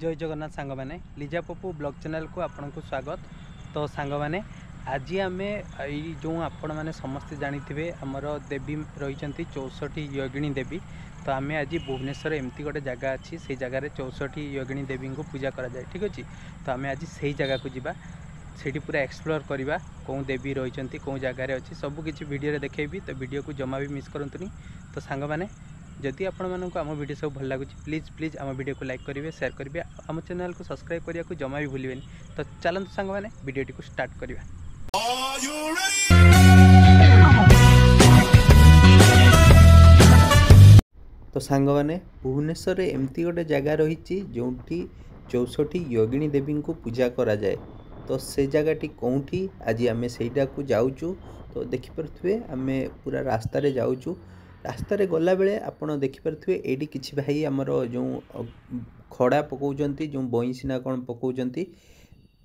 जय जगन्नाथ सांग मैंने लिजा पप्पू ब्लॉग चैनल को आपन को स्वागत। तो सांग मैंने आज आम जो आपण मैंने समस्ते जानी थे आमर देवी रही 64 योगिनी देवी। तो आम आज भुवनेश्वर एमती गोटे जगह अच्छी से जगार 64 योगिनी देवी को पूजा करा जाए। ठीक अच्छे तो आम आज से जगह को जीवा से पूरा एक्सप्लोर करवा कौन देवी रही कौन जगार अच्छी सबकि वीडियो देखेबी। तो वीडियो को जमा भी मिस करतुनी। तो सांग मैंने जदि आपण मानक आम वीडियो सब भल लगुच प्लीज आम वीडियो को लाइक करेंगे शेयर करेंगे आम चैनल को सब्सक्राइब करने को जमा भी भूलें। तो चलते सांग मैंने वीडियो को स्टार्ट करवा। तो सांग मैंने भुवनेश्वर एमती गोटे जगह रही जो 64 योगिनी देवी को पूजा करा जाए। तो से जगहटी कौटी आज आम सेटा को जाऊँ। तो देखिपे आम पूरा रास्तार जाऊँ। रास्तार गला बेले आपड़ देखिपे ये किसी भाई आमर जो खड़ा पकाउंट जो बईसी ना कौन पकाउंट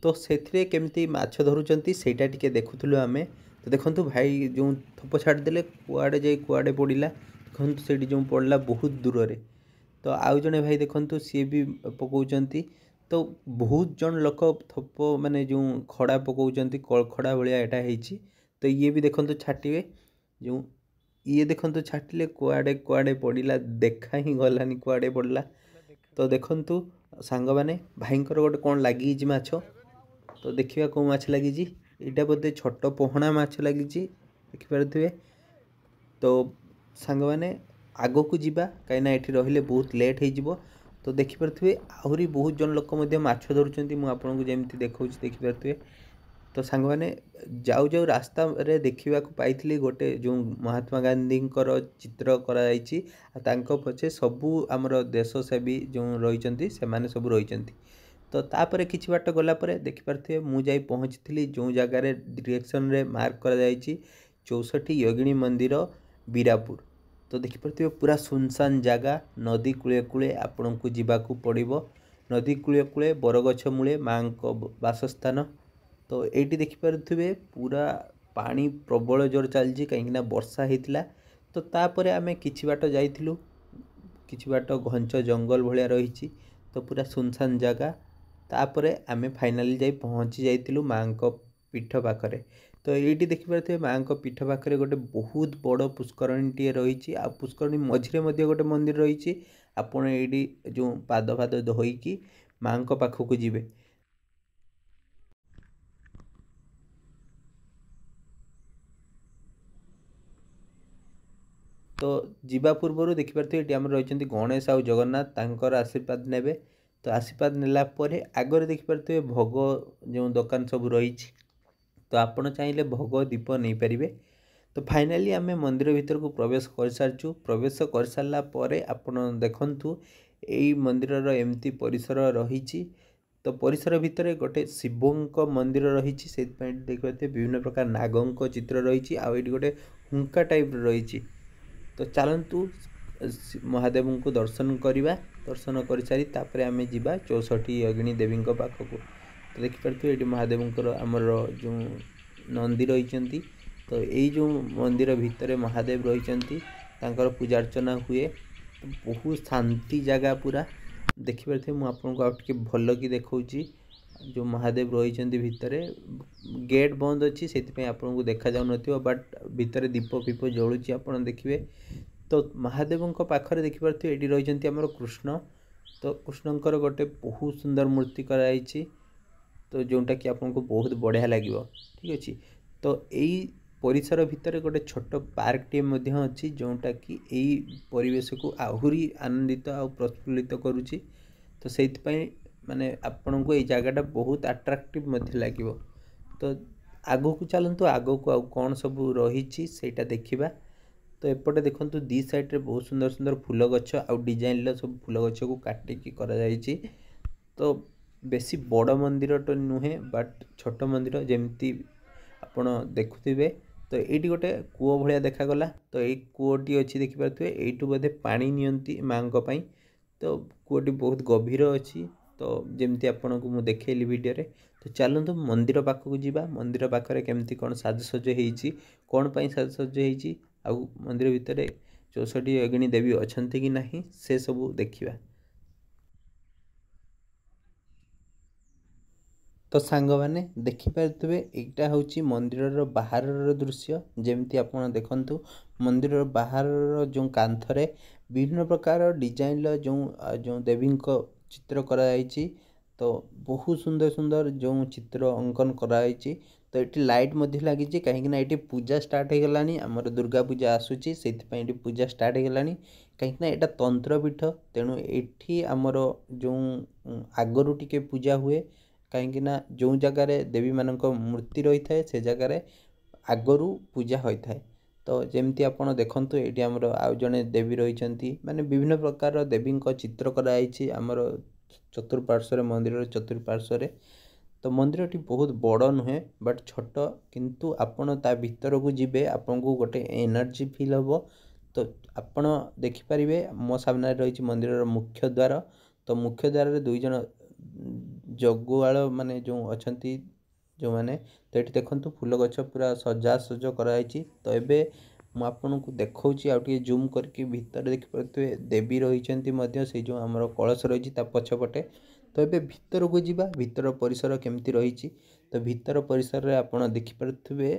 तो से केमती माछ धरुंच सेटा टिके देखुलु आम। तो देखु भाई जो थप छाड़दे कुआड़े जाए कुआड़े पड़ा देखो से जो पड़ा बहुत दूर रे। तो आउ जड़े भाई देखु सी भी पकाउंट। तो बहुत जन लोक थप माने जो खड़ा पकाउंट खड़ा भाया यहाँ होती। तो ये भी देखो छाटे जो ये देखो छाटिले कुआड़े कुआड़े पड़ा देखा ही गलानी कुआड़े पड़ा। तो देखु सांग मैंने भाईंकर गोटे कौन लगी माछ। तो देखा कौ माछ लगी यहाँ बोधे छोट पोहणा माछ लगी देखिपे। तो सांग मैंने आग को जीवा कहीं ये रही बहुत लेट हो। तो देखिपे आहरी बहुत जन लोक माछ धरुंच मुझे जमी देखा देखिपे। तो सांग मैंने जाऊ जाऊ रास्ता रे देखा पाई गोटे जो महात्मा गांधी चित्र कर पछे सबू आमर देशसेवी जो रही से सब रही। तो तापर किछि बाट गला परे देखिपे मुझे पहुँची जो जगार डायरेक्शन रे मार्क कर 64 योगिनी मंदिर बीरापुर। तो देखिपे पूरा सुनसान जगह नदी कूले कूले आपण को जीवाकू पड़िबो। नदी कूले कूले बरगछ मूले माँ को बासस्थान। तो ये देखिपे पूरा पानी प्रबल जोर चलती कहीं वर्षा होता। तो तापर आम कि बाट जाइलु कि बाट घंच जंगल भाया रही। तो पूरा सुनसान जगह तापर आम फाइनाली जाई पहुँची जाइलु माँ को पीठ पाखरे। तो ये देखिपे माँ को पीठ पाखरे गोटे बहुत बड़ पुष्करणी रही। आ पुष्करणी मझे गोटे मंदिर रही। आपड़ ये जो पाद फाद धोईकी माँ को पाखक जीवे। तो जीवा पूर्वर देखिपे ये आम रही गणेश आउ जगन्नाथ तांकर आशीर्वाद नेबे। तो आशीर्वाद नेला परे आगे देखिपे भोग जो दुकान सब रही। तो आपड़ चाहिए भोग दीप नहीं पारे। तो फाइनाली आम मंदिर भीतर को प्रवेश कर सारी। प्रवेश कर सारापर आपड़ देखु यही मंदिर एमती परिसर रही। तो परिसर भितर गोटे शिवों मंदिर रही से देखिए विभिन्न प्रकार नागों चित्र रही। आठ गोटे हुंका टाइप रही। तो चलतु महादेव को दर्शन करवा। दर्शन कर सारी आम जा 64 योगिनी देवी पाखक। तो देखिपे ये महादेव आमर जो नंदी रही। तो यही जो मंदिर भितर महादेव रही पूजा अर्चना हुए। तो बहुत शांति जगह पूरा देखिपे मुझे भल कि देखा जो महादेव रही भितर गेट बंद अच्छी से आपको देखा जाऊन बट भितर दीप फीप जलुची आप देखिए। तो महादेव पाखरे देखिपे ये रही आमर कृष्ण। तो कृष्णकर गोटे बहुत सुंदर मूर्ति कराई। तो जोटा कि आपको बहुत बढ़िया लगे। ठीक अच्छे तो यही परिसर भितर गोटे छोट पार्क टे अच्छी जोटा कि यही परिवेश को आहरी आनंदित आ प्रफुल्लित करुच्ची। तो से माने आपण को ये जगहटा बहुत अट्राक्टिव लगे। तो आगो को चलतु आगो को कौन सब रही सेटा देखा। तो एपटे देखो दी साइड रे बहुत सुंदर सुंदर फूल गछ आ डिजाइन सब फूल गछ को काटिकी करा जायछि। तो बेसी बड़ मंदिर तो नुहे बट छोट मंदिर जमती आपण देखुथिबे। तो ये गोटे कूओ भाया देखागला। तो ये कूओटी अच्छी देखिपे यू बोधे पानी नियंती माँ को पाई। तो कूओटी बहुत गभीर अच्छी। तो जमती आपन को मुझे देखली वीडियो रे। तो चलतु मंदिर पाखक जीवा मंदिर पाखरे केमती कौन साजसज होती कौन पाई साजसज होती आउ मंदिर भितर 64 योगिनी देवी अच्छा कि ना से सब देखा। तो सांगवाने देखिपारे एटा हूँ मंदिर बाहर दृश्य जमती आप देखु मंदिर बाहर जो कांथरे विभिन्न प्रकार डिजाइन जो जो देवी चित्र कराई तो बहुत सुंदर सुंदर जो चित्र अंकन कराई तो ये लाइट लगी कहीं ये पूजा स्टार्ट हो गलानी आमर दुर्गा पूजा आसूची से पूजा स्टार्ट हो गलानी कहीं यहाँ तंत्रपीठ तेणु ये आमर जो आगरू टिके पूजा हुए कहीं जो जगार देवी मानक मूर्ति रही है से जगार आगरू पूजा होता है। तो जमती आप देखु ये आमर आउ जड़े देवी रही माने विभिन्न प्रकार देवी चित्र कराई आमर चतुर्पार्श्व मंदिर चतुर्पार्श्व तो मंदिर टी बहुत बड़ नुहे बट छोट किंतु आपण ता भीतर को जीवे आपन को गोटे एनर्जी फील हम तो आपण देखिपारे मो सामने रही मंदिर मुख्य द्वार तो मुख्य द्वार दुई जन जगुआल माने जो अच्छा जो मैंने तो ये देखो फूल गछ पूरा सजा सज कराई तो ये मुझे को देखा आउे जूम करके भितर देखिपे देवी रही से जो आमर कलश रही पछपटे तो ये भितर को जीवा भितर परिसर केमती रही तो भितर परिसर में आप देखिपे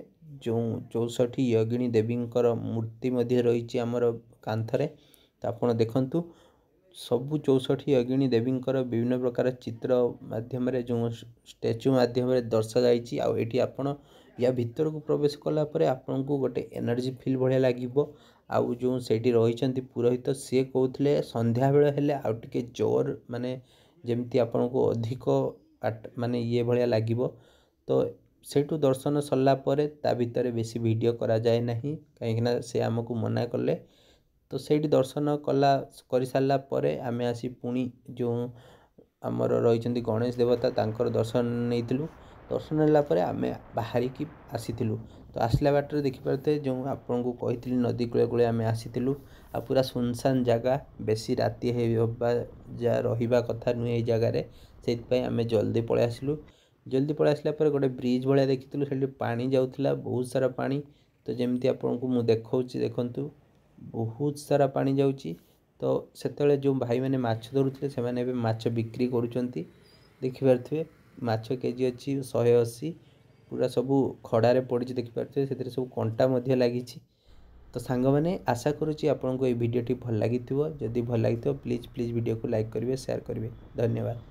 जो 64 योगिनी देवी मूर्ति रही आमर कांथरे तो आप देखु सबू 64 योगिनी देवी विभिन्न प्रकार चित्र माध्यम जो स्टैच्यू माध्यम दर्शा जाइए आठी आपण या भितर को प्रवेश कलापर आपन को गोटे एनर्जी फील भाया लगे आउ जो से रही पुरोहित सी कहते संध्या बेले हेले आउ टे जोर माने जमती आपन को अधिक माने ये भाया लगे तो सेठू दर्शन सरला ता भितर बेसी वीडियो करा जाए नहीं कहीं से आमको मना कले तो सेठी दर्शन कला कर सारा आम आसी पुणी जो आमर रही गणेश देवता तांकर दर्शन नहीं दर्शन नालापर आम बाहर की आसी तो आसला बाटर देखिपारे जो आपन को कही नदी कूले कूले आम आसी आ पूरा सुनसान जगह बेसी राति जा रहा कथा नुहे जगार से आम जल्दी पलि आसलु जल्दी पलि आसला गोटे ब्रिज भाया देखी से पानी जाऊला बहुत सारा पानी तो जमती आपन को मुझे देखु बहुत सारा पानी जाऊँगी तो से जो भाई मैंने माछ धरुते से मैंने माछ बिक्री करुँच देखिपे माछ केजी अच्छी 180 पूरा सबू खड़ारे पड़ी देखिपे से सब कंटा लगी तो सांग मैंने आशा करुँची आपन को ये वीडियोटी भल लगी जदि भल लगी प्लीज़ वीडियो को लाइक करेंगे शेयर करेंगे धन्यवाद।